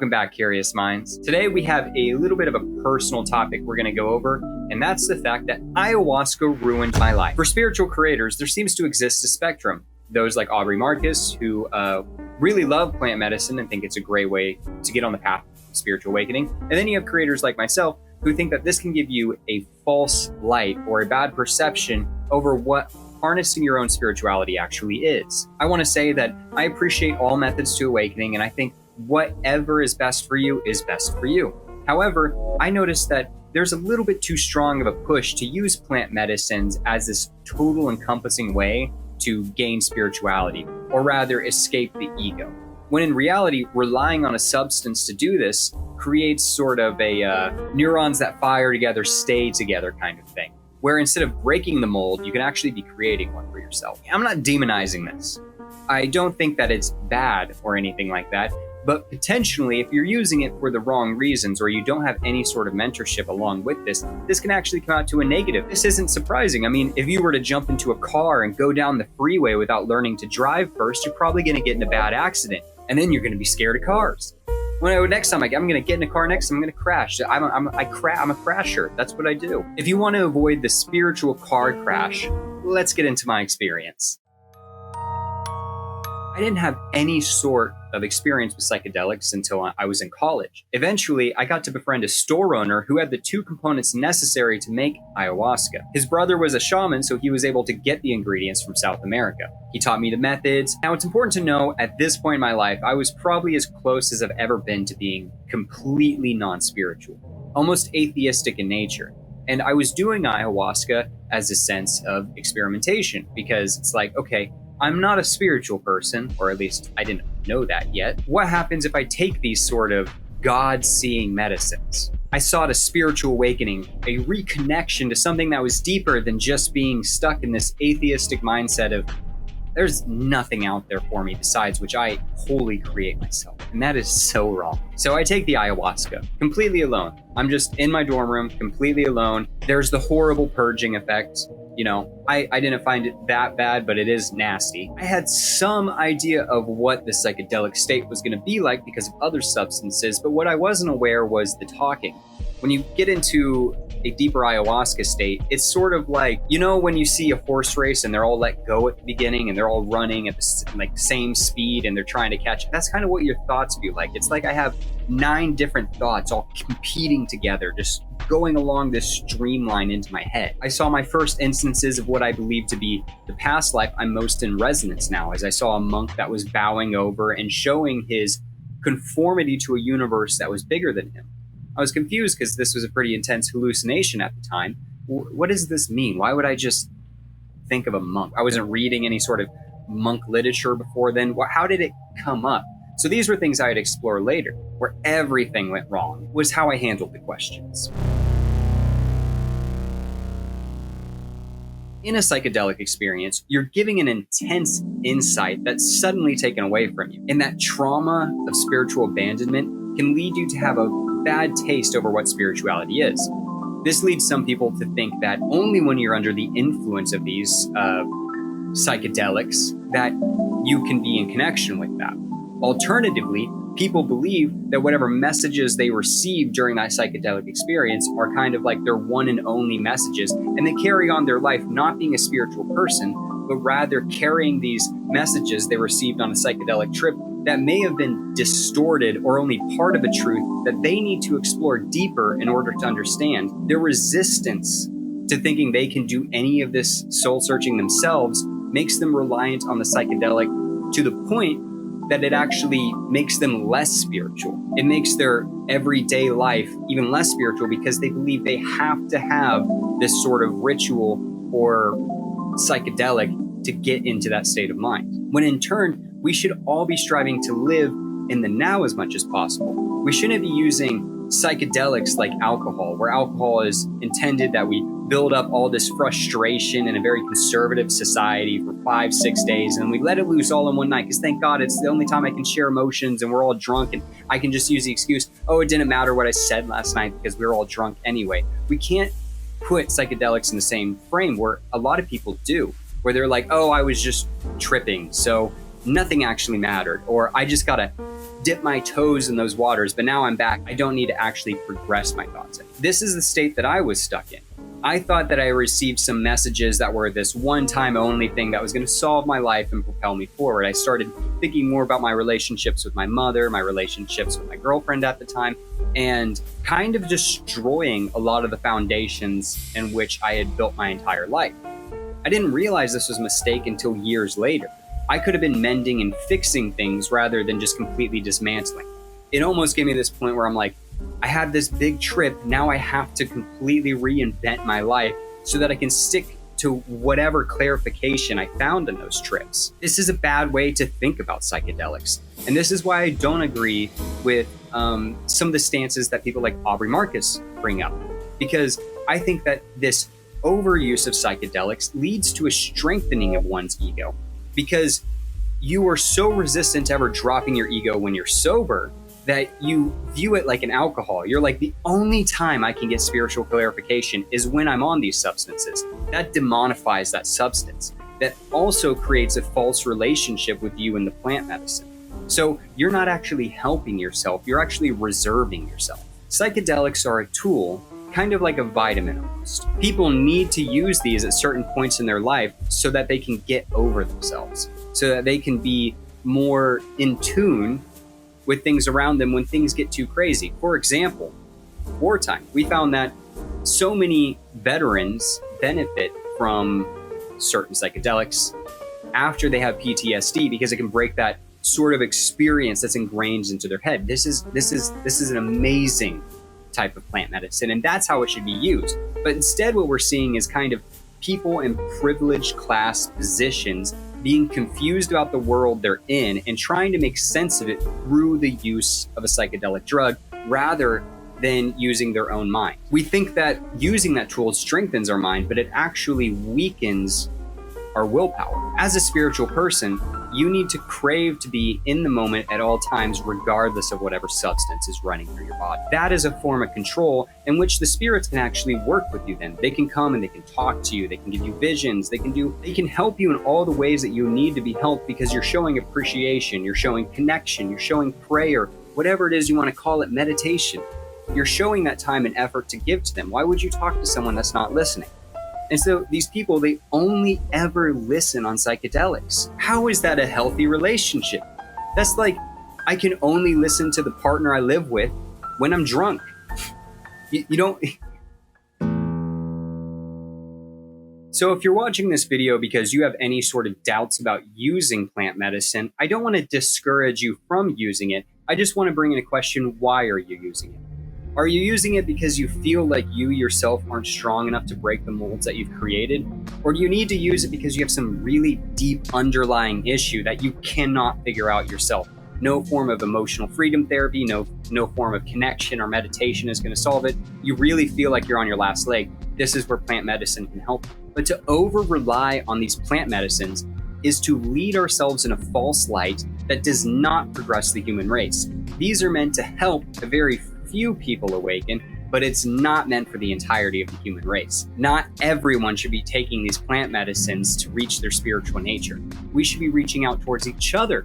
Welcome back, curious minds. Today we have a little bit of a personal topic we're going to go over, and that's the fact that ayahuasca ruined my life. For spiritual creators, there seems to exist a spectrum. Those like Audrey Marcus, who really love plant medicine and think it's a great way to get on the path of spiritual awakening. And then you have creators like myself who think that this can give you a false light or a bad perception over what harnessing your own spirituality actually is. I want to say that I appreciate all methods to awakening, and I think whatever is best for you is best for you. However, I noticed that there's a little bit too strong of a push to use plant medicines as this total encompassing way to gain spirituality, or rather escape the ego. When in reality, relying on a substance to do this creates sort of a neurons that fire together stay together kind of thing, where instead of breaking the mold, you can actually be creating one for yourself. I'm not demonizing this. I don't think that it's bad or anything like that, but potentially if you're using it for the wrong reasons or you don't have any sort of mentorship along with this can actually come out to a negative. This isn't surprising. I mean, if you were to jump into a car and go down the freeway without learning to drive first, you're probably going to get in a bad accident, and then you're going to be scared of cars. Next time I'm going to get in a car next time, I'm going to crash. I'm a crasher. That's what I do. If you want to avoid the spiritual car crash, let's get into my experience. I didn't have any sort of experience with psychedelics until I was in college. Eventually, I got to befriend a store owner who had the two components necessary to make ayahuasca. His brother was a shaman, so he was able to get the ingredients from South America. He taught me the methods. Now, it's important to know at this point in my life, I was probably as close as I've ever been to being completely non-spiritual, almost atheistic in nature. And I was doing ayahuasca as a sense of experimentation because it's like, okay, I'm not a spiritual person, or at least I didn't know that yet. What happens if I take these sort of God-seeing medicines? I sought a spiritual awakening, a reconnection to something that was deeper than just being stuck in this atheistic mindset of there's nothing out there for me besides which I wholly create myself. And that is so wrong. So I take the ayahuasca completely alone. I'm just in my dorm room, completely alone. There's the horrible purging effect. You know, I didn't find it that bad, but it is nasty. I had some idea of what the psychedelic state was going to be like because of other substances, but what I wasn't aware was the talking. When you get into a deeper ayahuasca state, it's sort of like, you know, when you see a horse race and they're all let go at the beginning and they're all running at the same speed and they're trying to catch. That's kind of what your thoughts feel like. It's like I have 9 different thoughts all competing together, just going along this streamline into my head. I saw my first instances of what I believe to be the past life I'm most in resonance now, as I saw a monk that was bowing over and showing his conformity to a universe that was bigger than him. I was confused because this was a pretty intense hallucination at the time. What does this mean? Why would I just think of a monk? I wasn't reading any sort of monk literature before then. How did it come up? So these were things I'd explore later. Where everything went wrong was how I handled the questions. In a psychedelic experience, you're giving an intense insight that's suddenly taken away from you. And that trauma of spiritual abandonment can lead you to have a bad taste over what spirituality is. This leads some people to think that only when you're under the influence of these psychedelics that you can be in connection with that. Alternatively, people believe that whatever messages they receive during that psychedelic experience are kind of like their one and only messages, and they carry on their life not being a spiritual person, but rather carrying these messages they received on a psychedelic trip that may have been distorted or only part of a truth that they need to explore deeper in order to understand. Their resistance to thinking they can do any of this soul searching themselves makes them reliant on the psychedelic to the point that it actually makes them less spiritual. It makes their everyday life even less spiritual because they believe they have to have this sort of ritual or psychedelic to get into that state of mind. When in turn, we should all be striving to live in the now as much as possible. We shouldn't be using psychedelics like alcohol, where alcohol is intended that we build up all this frustration in a very conservative society for 5-6 days, and we let it loose all in one night, because thank God it's the only time I can share emotions and we're all drunk, and I can just use the excuse, oh, it didn't matter what I said last night because we were all drunk anyway. We can't put psychedelics in the same frame where a lot of people do, where they're like, oh, I was just tripping, so nothing actually mattered, or I just got a dip my toes in those waters, but now I'm back. I don't need to actually progress my thoughts. This is the state that I was stuck in. I thought that I received some messages that were this one-time only thing that was going to solve my life and propel me forward. I started thinking more about my relationships with my mother, my relationships with my girlfriend at the time, and kind of destroying a lot of the foundations in which I had built my entire life. I didn't realize this was a mistake until years later. I could have been mending and fixing things rather than just completely dismantling. It almost gave me this point where I'm like, I had this big trip, now I have to completely reinvent my life so that I can stick to whatever clarification I found in those trips. This is a bad way to think about psychedelics. And this is why I don't agree with some of the stances that people like Audrey Marcus bring up. Because I think that this overuse of psychedelics leads to a strengthening of one's ego. Because you are so resistant to ever dropping your ego when you're sober that you view it like an alcohol. You're like, the only time I can get spiritual clarification is when I'm on these substances. That demonifies that substance. That also creates a false relationship with you and the plant medicine. So you're not actually helping yourself, you're actually reserving yourself. Psychedelics are a tool, kind of like a vitamin almost. People need to use these at certain points in their life so that they can get over themselves, so that they can be more in tune with things around them when things get too crazy. For example, wartime. We found that so many veterans benefit from certain psychedelics after they have PTSD because it can break that sort of experience that's ingrained into their head. This is an amazing type of plant medicine, and that's how it should be used. But instead what we're seeing is kind of people in privileged class positions being confused about the world they're in and trying to make sense of it through the use of a psychedelic drug rather than using their own mind. We think that using that tool strengthens our mind, but it actually weakens our willpower. As a spiritual person, you need to crave to be in the moment at all times, regardless of whatever substance is running through your body. That is a form of control in which the spirits can actually work with you then. They can come and they can talk to you, they can give you visions, they can help you in all the ways that you need to be helped because you're showing appreciation, you're showing connection, you're showing prayer, whatever it is you want to call it, meditation. You're showing that time and effort to give to them. Why would you talk to someone that's not listening? And so these people, they only ever listen on psychedelics. How is that a healthy relationship? That's like, I can only listen to the partner I live with when I'm drunk. You don't... So if you're watching this video because you have any sort of doubts about using plant medicine, I don't want to discourage you from using it. I just want to bring in a question, why are you using it? Are you using it because you feel like you yourself aren't strong enough to break the molds that you've created? Or do you need to use it because you have some really deep underlying issue that you cannot figure out yourself? No form of emotional freedom therapy, no form of connection or meditation is going to solve it. You really feel like you're on your last leg. This is where plant medicine can help. But to over-rely on these plant medicines is to lead ourselves in a false light that does not progress the human race. These are meant to help a very few people awaken, but it's not meant for the entirety of the human race. Not everyone should be taking these plant medicines to reach their spiritual nature. We should be reaching out towards each other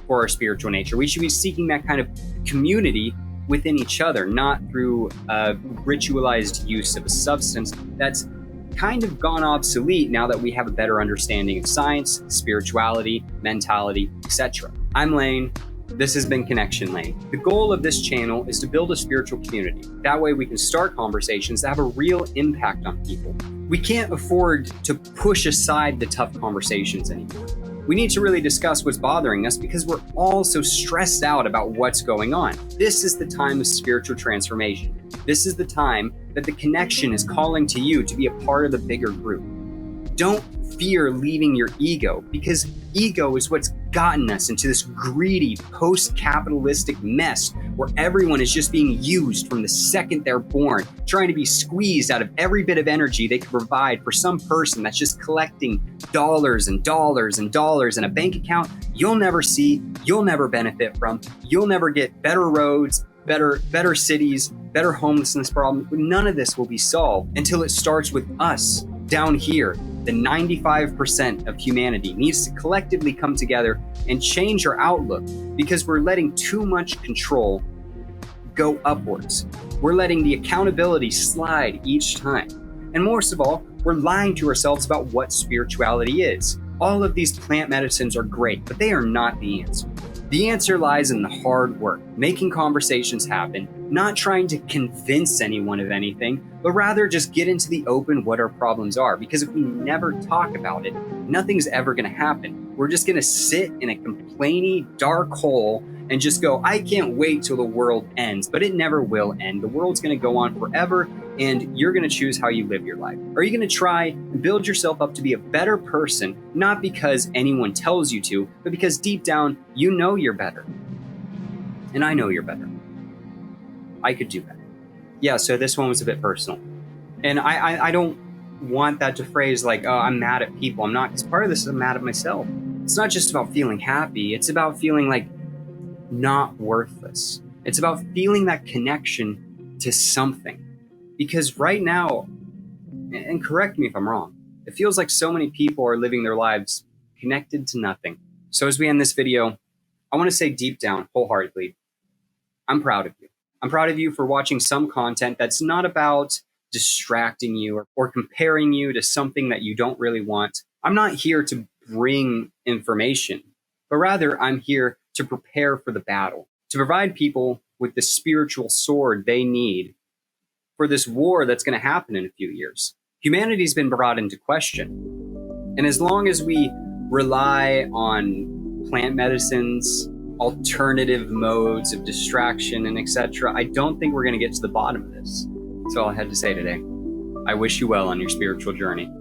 for our spiritual nature. We should be seeking that kind of community within each other, not through a ritualized use of a substance that's kind of gone obsolete now that we have a better understanding of science, spirituality, mentality, etc. I'm Lane. This has been Connection Lane. The goal of this channel is to build a spiritual community. That way we can start conversations that have a real impact on people. We can't afford to push aside the tough conversations anymore. We need to really discuss what's bothering us because we're all so stressed out about what's going on. This is the time of spiritual transformation. This is the time that the connection is calling to you to be a part of the bigger group. Don't fear leaving your ego, because ego is what's gotten us into this greedy post-capitalistic mess where everyone is just being used from the second they're born, trying to be squeezed out of every bit of energy they can provide for some person that's just collecting dollars and dollars and dollars in a bank account you'll never see, you'll never benefit from, you'll never get better roads, better cities, better homelessness problem. None of this will be solved until it starts with us Down here, the 95% of humanity needs to collectively come together and change our outlook because we're letting too much control go upwards. We're letting the accountability slide each time. And most of all, we're lying to ourselves about what spirituality is. All of these plant medicines are great, but they are not the answer. The answer lies in the hard work, making conversations happen, not trying to convince anyone of anything, but rather just get into the open what our problems are. Because if we never talk about it, nothing's ever going to happen. We're just going to sit in a complainy, dark hole and just go, I can't wait till the world ends. But it never will end. The world's going to go on forever, and you're going to choose how you live your life. Are you going to try and build yourself up to be a better person, not because anyone tells you to, but because deep down, you know you're better? And I know you're better. I could do better. Yeah, so this one was a bit personal. And I don't want that to phrase like, oh, I'm mad at people. I'm not, because part of this is I'm mad at myself. It's not just about feeling happy. It's about feeling like not worthless. It's about feeling that connection to something. Because right now, and correct me if I'm wrong, it feels like so many people are living their lives connected to nothing. So as we end this video, I want to say deep down, wholeheartedly, I'm proud of you. I'm proud of you for watching some content that's not about distracting you or comparing you to something that you don't really want. I'm not here to bring information, but rather I'm here to prepare for the battle, to provide people with the spiritual sword they need for this war that's going to happen in a few years. Humanity's been brought into question. And as long as we rely on plant medicines, alternative modes of distraction, and etc., I don't think we're going to get to the bottom of this. That's all I had to say today. I wish you well on your spiritual journey.